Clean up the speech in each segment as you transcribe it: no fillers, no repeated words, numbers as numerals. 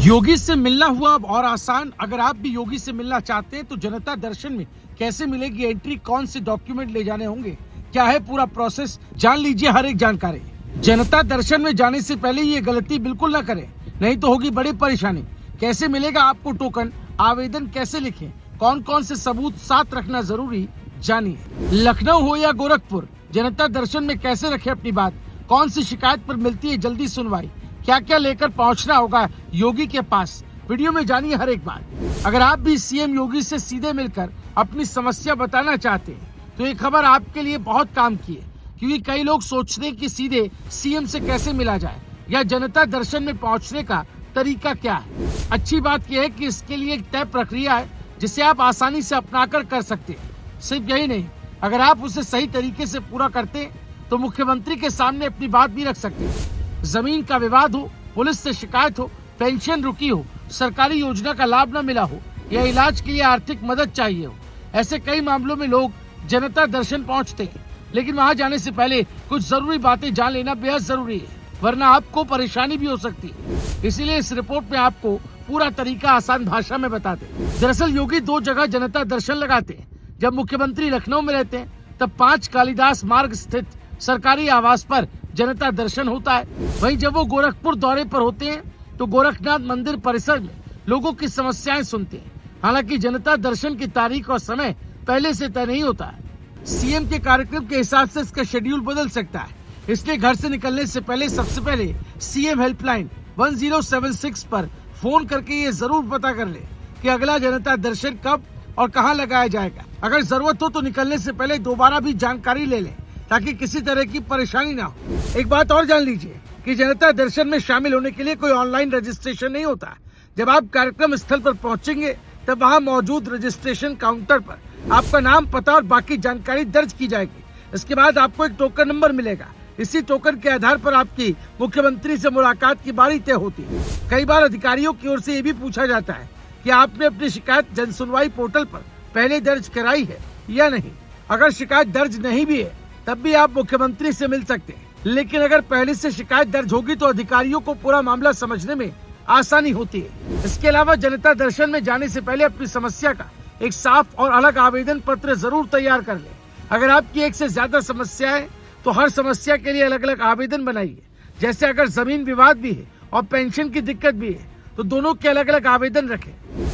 योगी से मिलना हुआ अब और आसान। अगर आप भी योगी से मिलना चाहते हैं तो जनता दर्शन में कैसे मिलेगी एंट्री, कौन से डॉक्यूमेंट ले जाने होंगे, क्या है पूरा प्रोसेस, जान लीजिए हर एक जानकारी। जनता दर्शन में जाने से पहले ये गलती बिल्कुल ना करें, नहीं तो होगी बड़ी परेशानी। कैसे मिलेगा आपको टोकन, आवेदन कैसे लिखें, कौन कौन से सबूत साथ रखना जरूरी, जानिए। लखनऊ हो या गोरखपुर, जनता दर्शन में कैसे रखें अपनी बात, कौन सी शिकायत पर मिलती है जल्दी सुनवाई, क्या क्या लेकर पहुंचना होगा योगी के पास, वीडियो में जानिए हर एक बात। अगर आप भी सीएम योगी से सीधे मिलकर अपनी समस्या बताना चाहते हैं तो ये खबर आपके लिए बहुत काम की है, क्योंकि कई लोग सोचते हैं कि सीधे सीएम से कैसे मिला जाए या जनता दर्शन में पहुंचने का तरीका क्या है। अच्छी बात यह है कि इसके लिए एक तय प्रक्रिया है जिसे आप आसानी से अपनाकर कर सकते हैं। सिर्फ यही नहीं, अगर आप उसे सही तरीके से पूरा करते हैं तो मुख्यमंत्री के सामने अपनी बात भी रख सकते हैं। जमीन का विवाद हो, पुलिस से शिकायत हो, पेंशन रुकी हो, सरकारी योजना का लाभ न मिला हो या इलाज के लिए आर्थिक मदद चाहिए हो, ऐसे कई मामलों में लोग जनता दर्शन पहुंचते हैं। लेकिन वहां जाने से पहले कुछ जरूरी बातें जान लेना बेहद जरूरी है, वरना आपको परेशानी भी हो सकती है। इसीलिए इस रिपोर्ट में आपको पूरा तरीका आसान भाषा में बताते हैं। दरअसल योगी दो जगह जनता दर्शन लगाते हैं। जब मुख्यमंत्री लखनऊ में रहते हैं तब 5 कालिदास मार्ग स्थित सरकारी आवास पर जनता दर्शन होता है। वहीं जब वो गोरखपुर दौरे पर होते हैं तो गोरखनाथ मंदिर परिसर में लोगों की समस्याएं सुनते हैं। हालांकि जनता दर्शन की तारीख और समय पहले से तय नहीं होता है। सीएम के कार्यक्रम के हिसाब से इसका शेड्यूल बदल सकता है, इसलिए घर से निकलने से पहले सबसे पहले सीएम हेल्पलाइन 1076 पर फोन करके ये जरूर पता कर ले कि अगला जनता दर्शन कब और कहां लगाया जाएगा। अगर जरूरत हो तो निकलने से पहले दोबारा भी जानकारी ले लें ताकि किसी तरह की परेशानी ना हो। एक बात और जान लीजिए कि जनता दर्शन में शामिल होने के लिए कोई ऑनलाइन रजिस्ट्रेशन नहीं होता। जब आप कार्यक्रम स्थल पर पहुंचेंगे तब वहां मौजूद रजिस्ट्रेशन काउंटर पर आपका नाम, पता और बाकी जानकारी दर्ज की जाएगी। इसके बाद आपको एक टोकन नंबर मिलेगा। इसी टोकन के आधार पर आपकी मुख्यमंत्री से मुलाकात की बारी तय होती है। कई बार अधिकारियों की ओर से ये भी पूछा जाता है कि आपने अपनी शिकायत जनसुनवाई पोर्टल पर पहले दर्ज कराई है या नहीं। अगर शिकायत दर्ज नहीं भी है तब भी आप मुख्यमंत्री से मिल सकते हैं, लेकिन अगर पहले से शिकायत दर्ज होगी तो अधिकारियों को पूरा मामला समझने में आसानी होती है। इसके अलावा जनता दर्शन में जाने से पहले अपनी समस्या का एक साफ और अलग आवेदन पत्र जरूर तैयार कर लें। अगर आपकी एक से ज्यादा समस्या है तो हर समस्या के लिए अलग अलग आवेदन बनाइए। जैसे अगर जमीन विवाद भी है और पेंशन की दिक्कत भी है तो दोनों के अलग अलग आवेदन रखें।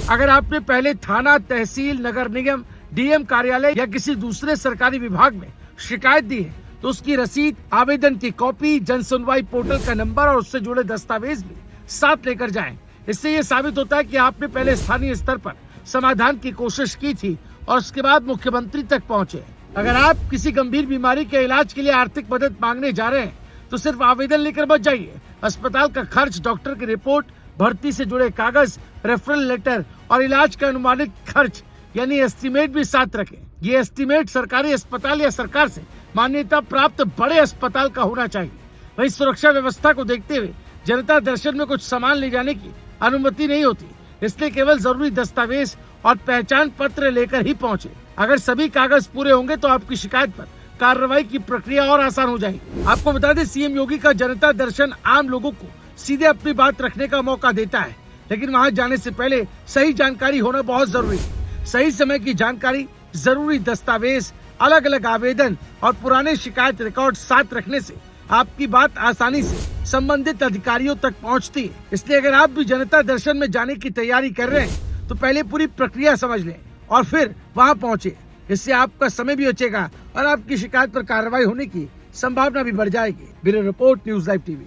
अगर आपने पहले थाना, तहसील, नगर निगम, डीएम कार्यालय या किसी दूसरे सरकारी विभाग में शिकायत दी है तो उसकी रसीद, आवेदन की कॉपी, जनसुनवाई पोर्टल का नंबर और उससे जुड़े दस्तावेज भी साथ लेकर जाएं। इससे ये साबित होता है कि आपने पहले स्थानीय स्तर पर समाधान की कोशिश की थी और उसके बाद मुख्यमंत्री तक पहुंचे। अगर आप किसी गंभीर बीमारी के इलाज के लिए आर्थिक मदद मांगने जा रहे हैं तो सिर्फ आवेदन लेकर मत जाइए। अस्पताल का खर्च, डॉक्टर की रिपोर्ट, भर्ती से जुड़े कागज, रेफरल लेटर और इलाज का अनुमानित खर्च यानी एस्टीमेट भी साथ रखें। ये एस्टीमेट सरकारी अस्पताल या सरकार से मान्यता प्राप्त बड़े अस्पताल का होना चाहिए। वहीं सुरक्षा व्यवस्था को देखते हुए जनता दर्शन में कुछ सामान ले जाने की अनुमति नहीं होती, इसलिए केवल जरूरी दस्तावेज और पहचान पत्र लेकर ही पहुंचे। अगर सभी कागज पूरे होंगे तो आपकी शिकायत पर कार्रवाई की प्रक्रिया और आसान हो जाएगी। आपको बता दें, सीएम योगी का जनता दर्शन आम लोगों को सीधे अपनी बात रखने का मौका देता है, लेकिन वहां जाने से पहले सही जानकारी होना बहुत जरूरी है। सही समय की जानकारी, जरूरी दस्तावेज, अलग अलग आवेदन और पुराने शिकायत रिकॉर्ड साथ रखने से आपकी बात आसानी से संबंधित अधिकारियों तक पहुंचती है। इसलिए अगर आप भी जनता दर्शन में जाने की तैयारी कर रहे हैं तो पहले पूरी प्रक्रिया समझ लें और फिर वहां पहुंचे। इससे आपका समय भी बचेगा और आपकी शिकायत पर कार्रवाई होने की संभावना भी बढ़ जाएगी। Bureau report, news live TV.